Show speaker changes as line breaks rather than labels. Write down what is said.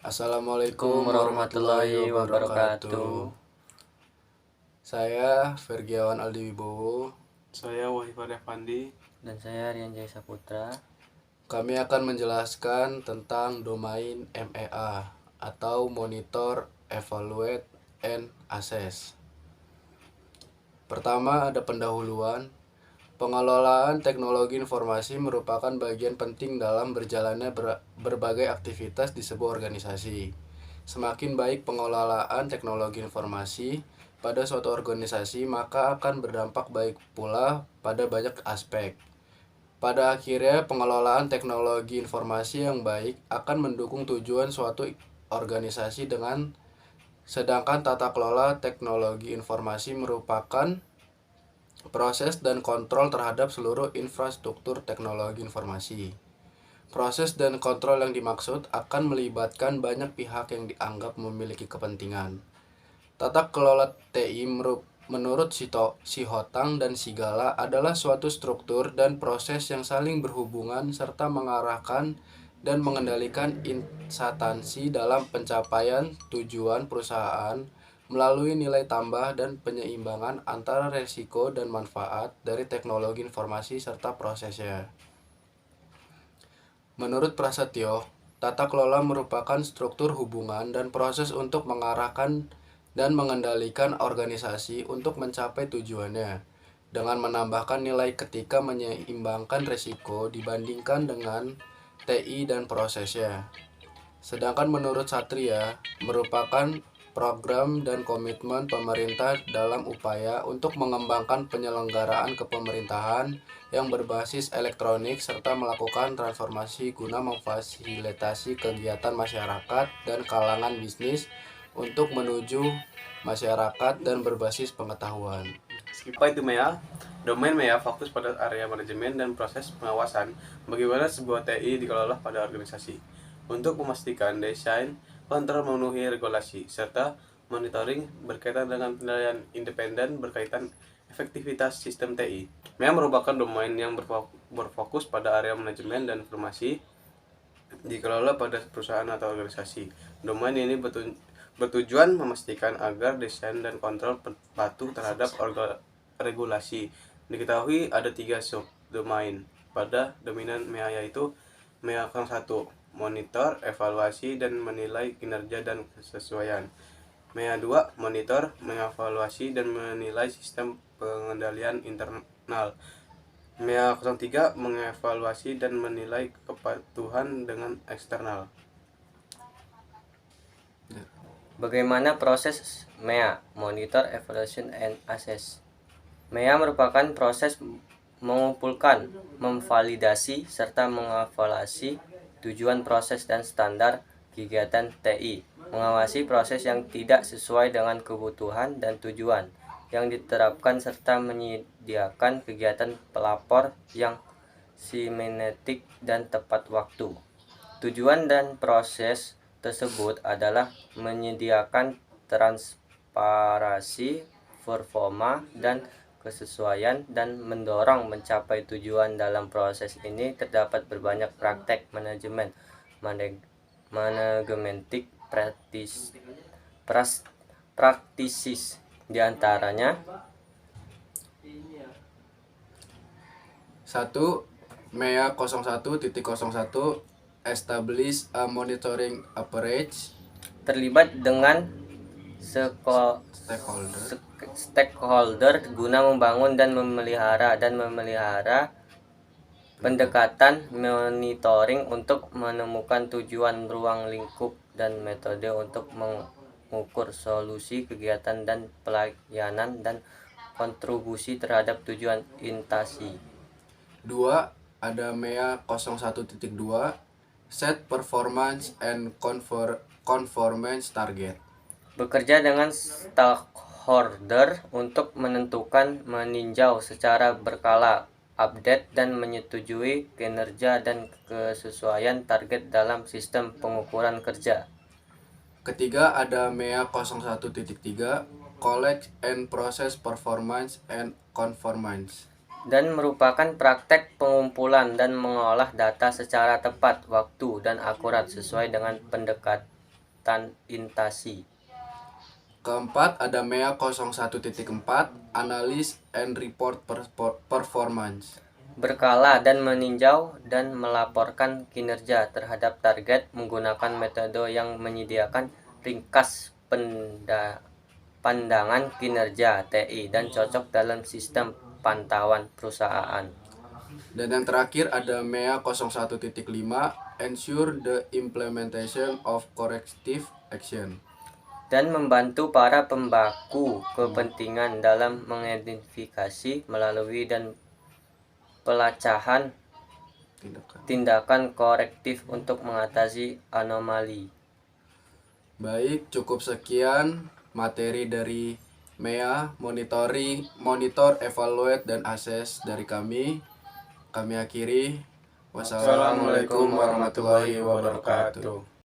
Assalamualaikum warahmatullahi
Warahmatullahi
wabarakatuh.
wabarakatuh.
Saya Fergiawan Aldi Wibowo.
Saya Wahifar Effandi.
Dan saya Rian Jaya Saputra.
Kami akan menjelaskan tentang domain MEA atau Monitor, Evaluate, and Assess. Pertama ada pendahuluan. Pengelolaan teknologi informasi merupakan bagian penting dalam berjalannya berbagai aktivitas di sebuah organisasi. Semakin baik pengelolaan teknologi informasi pada suatu organisasi, maka akan berdampak baik pula pada banyak aspek. Pada akhirnya, pengelolaan teknologi informasi yang baik akan mendukung tujuan suatu organisasi sedangkan tata kelola teknologi informasi merupakan proses dan kontrol terhadap seluruh infrastruktur teknologi informasi. Proses dan kontrol yang dimaksud akan melibatkan banyak pihak yang dianggap memiliki kepentingan. Tata kelola TI menurut Sihotang dan Sigala adalah suatu struktur dan proses yang saling berhubungan serta mengarahkan dan mengendalikan instansi dalam pencapaian tujuan perusahaan melalui nilai tambah dan penyeimbangan antara resiko dan manfaat dari teknologi informasi serta prosesnya. Menurut Prasetyo, tata kelola merupakan struktur hubungan dan proses untuk mengarahkan dan mengendalikan organisasi untuk mencapai tujuannya, dengan menambahkan nilai ketika menyeimbangkan resiko dibandingkan dengan TI dan prosesnya. Sedangkan menurut Satria, merupakan program dan komitmen pemerintah dalam upaya untuk mengembangkan penyelenggaraan kepemerintahan yang berbasis elektronik serta melakukan transformasi guna memfasilitasi kegiatan masyarakat dan kalangan bisnis untuk menuju masyarakat dan berbasis pengetahuan.
Apa itu MEA? Domain MEA fokus pada area manajemen dan proses pengawasan bagaimana sebuah TI dikelola pada organisasi untuk memastikan desain, kontrol memenuhi regulasi, serta monitoring berkaitan dengan penilaian independen berkaitan efektivitas sistem TI. MEA merupakan domain yang berfokus pada area manajemen dan informasi dikelola pada perusahaan atau organisasi. Domain ini bertujuan memastikan agar desain dan kontrol patuh terhadap regulasi. Diketahui ada 3 subdomain pada dominan MEA, yaitu MEA 1, monitor, evaluasi, dan menilai kinerja dan kesesuaian. MEA 2, monitor, mengevaluasi, dan menilai sistem pengendalian internal. MEA 03, mengevaluasi dan menilai kepatuhan dengan eksternal.
Bagaimana proses MEA, Monitor, Evaluation, and Assess? MEA merupakan proses mengumpulkan, memvalidasi, serta mengevaluasi tujuan proses dan standar kegiatan TI, mengawasi proses yang tidak sesuai dengan kebutuhan dan tujuan yang diterapkan serta menyediakan kegiatan pelapor yang simetrik dan tepat waktu. Tujuan dan proses tersebut adalah menyediakan transparansi, performa, dan kesesuaian dan mendorong mencapai tujuan. Dalam proses ini terdapat berbanyak praktek manajemen managementik praktisis, diantaranya
1. MEA 01.01 Establish a monitoring approach.
terlibat dengan stakeholder guna membangun dan memelihara pendekatan monitoring untuk menemukan tujuan ruang lingkup dan metode untuk mengukur solusi kegiatan dan pelayanan dan kontribusi terhadap tujuan intasi.
2. Ada MEA 01.2 Set Performance and Conformance Target.
Bekerja dengan stakeholder untuk menentukan, meninjau secara berkala, update, dan menyetujui kinerja dan kesesuaian target dalam sistem pengukuran kerja.
Ketiga ada MEA 01.3 Collect and Process Performance and Conformance.
Dan merupakan praktek pengumpulan dan mengolah data secara tepat waktu dan akurat sesuai dengan intasi.
Keempat, ada MEA 01.4, Analysis and Report Performance.
Berkala dan meninjau dan melaporkan kinerja terhadap target menggunakan metode yang menyediakan ringkas pandangan kinerja TI dan cocok dalam sistem pantauan perusahaan.
Dan yang terakhir ada MEA 01.5, Ensure the Implementation of Corrective Action.
Dan membantu para pembaku kepentingan dalam mengidentifikasi melalui dan pelacahan tindakan korektif untuk mengatasi anomali.
Baik, cukup sekian materi dari MEA, monitor, evaluate, dan assess dari kami. Kami akhiri. Wassalamualaikum warahmatullahi wabarakatuh.